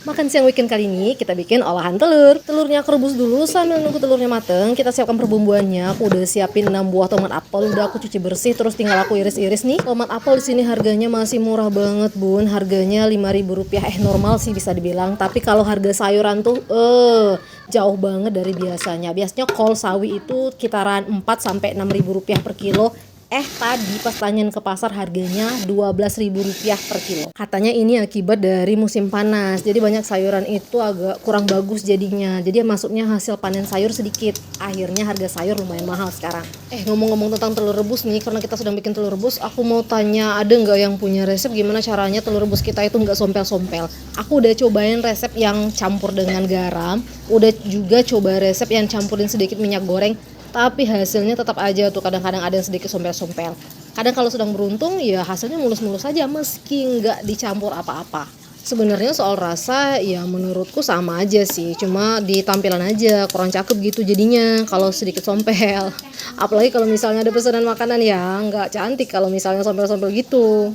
Makan siang weekend kali ini kita bikin olahan telur. Telurnya aku rebus dulu sambil nunggu telurnya mateng. Kita siapkan perbumbuannya. Aku udah siapin 6 buah tomat apel, udah aku cuci bersih, terus tinggal aku iris-iris nih. Tomat apel di sini harganya masih murah banget, Bun. Harganya Rp5.000. Normal sih bisa dibilang, tapi kalau harga sayuran tuh jauh banget dari biasanya. Biasanya kol sawi itu kitaran 4 sampai Rp6.000 per kilo. Tadi pas tanyain ke pasar harganya Rp12.000 per kilo. Katanya ini akibat dari musim panas. Jadi banyak sayuran itu agak kurang bagus jadinya. Jadi masuknya hasil panen sayur sedikit. Akhirnya harga sayur lumayan mahal sekarang. Ngomong-ngomong tentang telur rebus nih, karena kita sedang bikin telur rebus, aku mau tanya ada nggak yang punya resep gimana caranya telur rebus kita itu nggak sompel-sompel. Aku udah cobain resep yang campur dengan garam. Udah juga coba resep yang campurin sedikit minyak goreng. Tapi hasilnya tetap aja tuh kadang-kadang ada yang sedikit sompel-sompel. Kadang kalau sedang beruntung ya hasilnya mulus-mulus aja meski nggak dicampur apa-apa. Sebenarnya soal rasa ya menurutku sama aja sih, cuma di tampilan aja kurang cakep gitu jadinya kalau sedikit sompel. Apalagi kalau misalnya ada pesanan makanan ya nggak cantik kalau misalnya sompel-sompel gitu.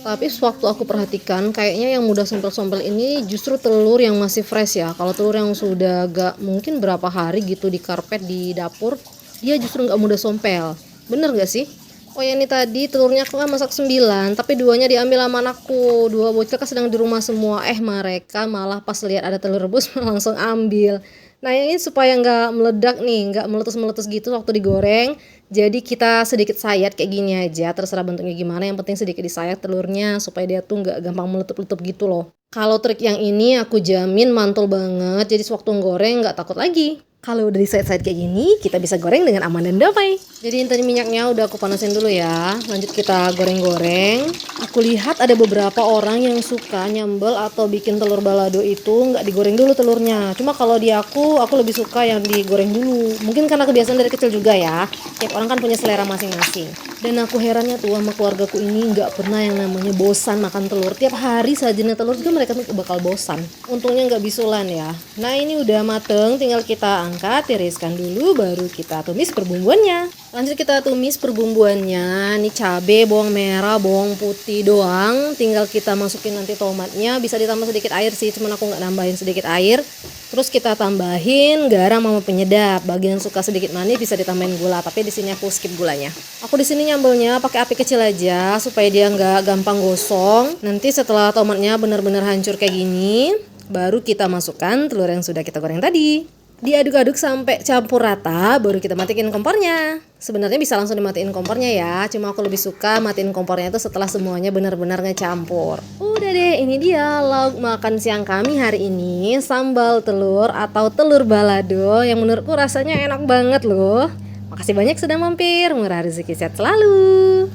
Tapi sewaktu aku perhatikan kayaknya yang mudah sompel-sompel ini justru telur yang masih fresh ya. Kalau telur yang sudah gak mungkin berapa hari gitu di karpet di dapur, dia justru gak mudah sompel. Bener gak sih? Oh ya, ini tadi telurnya aku kan masak 9, tapi duanya diambil sama anakku. Dua bocil kan sedang di rumah semua. Mereka malah pas lihat ada telur rebus langsung ambil. Nah ini supaya nggak meledak nih, nggak meletus-meletus gitu waktu digoreng. Jadi kita sedikit sayat kayak gini aja, terserah bentuknya gimana. Yang penting sedikit disayat telurnya supaya dia tuh nggak gampang meletup-letup gitu loh. Kalau trik yang ini aku jamin mantul banget. Jadi sewaktu goreng nggak takut lagi. Kalau udah disayat-sayat kayak gini, kita bisa goreng dengan aman dan damai. Jadi tadi minyaknya udah aku panasin dulu ya. Lanjut kita goreng-goreng. Aku lihat ada beberapa orang yang suka nyambel atau bikin telur balado itu nggak digoreng dulu telurnya. Cuma kalau di aku lebih suka yang digoreng dulu. Mungkin karena kebiasaan dari kecil juga ya. Tiap orang kan punya selera masing-masing. Dan aku herannya tuh sama keluargaku ini nggak pernah yang namanya bosan makan telur. Tiap hari sajinya telur juga mereka tuh bakal bosan. Untungnya nggak bisulan ya. Nah ini udah mateng, tinggal kita angkat, tiriskan dulu, baru kita tumis perbumbuannya. Lanjut kita tumis perbumbuannya. Ini cabai, bawang merah, bawang putih doang. Tinggal kita masukin nanti tomatnya. Bisa ditambah sedikit air sih, cuman aku nggak nambahin sedikit air. Terus kita tambahin garam sama penyedap. Bagi yang suka sedikit manis bisa ditambahin gula, tapi di sini aku skip gulanya. Aku di sini nyambelnya pakai api kecil aja supaya dia nggak gampang gosong. Nanti setelah tomatnya benar-benar hancur kayak gini, baru kita masukkan telur yang sudah kita goreng tadi. Diaduk-aduk sampai campur rata, baru kita matiin kompornya. Sebenarnya bisa langsung dimatiin kompornya ya, cuma aku lebih suka matiin kompornya itu setelah semuanya benar-benar ngecampur. Udah deh, ini dia lauk makan siang kami hari ini, sambal telur atau telur balado yang menurutku rasanya enak banget loh. Makasih banyak sudah mampir, murah rezeki sehat selalu.